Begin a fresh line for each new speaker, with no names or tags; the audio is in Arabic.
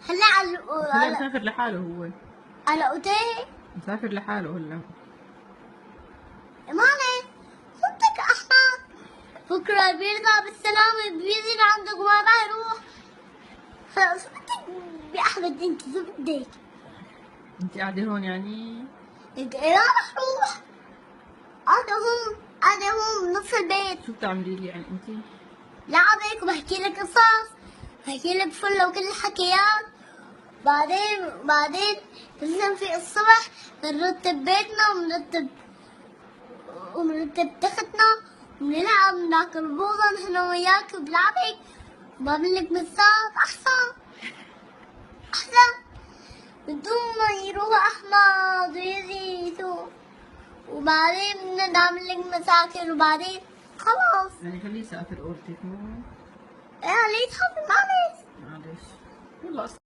هلا
هلا مسافر لحاله هو.
على اوتيل.
مسافر لحاله هلا.
مالي صدق احمد بكره بيرجع بالسلامة بيجي لعندك وما بيروح. صدق بأحمد انت شو بدك؟
انت قاعدة هون يعني؟
انت ايه راح روح؟ انا هون بنص البيت.
شو بتعملي لي يعني انت؟
لعبك وبحكي لك قصص، بحكي لك فل وكل الحكيات. بعدين لازم في الصبح بنرتب بيتنا ومرتب تختنا وبنلعب ناكل بوظة نحن وياك بلعبك وبعمل لك مسات أحسن بدون ما يروح أحمد ويجي يشوف. وبعدين بدنا نعمل لك مساكن وبعدين خلاص.
يعني خليه يسافر اوضتك مو؟
ايه ليه تخافي معلش.
معلش. يلا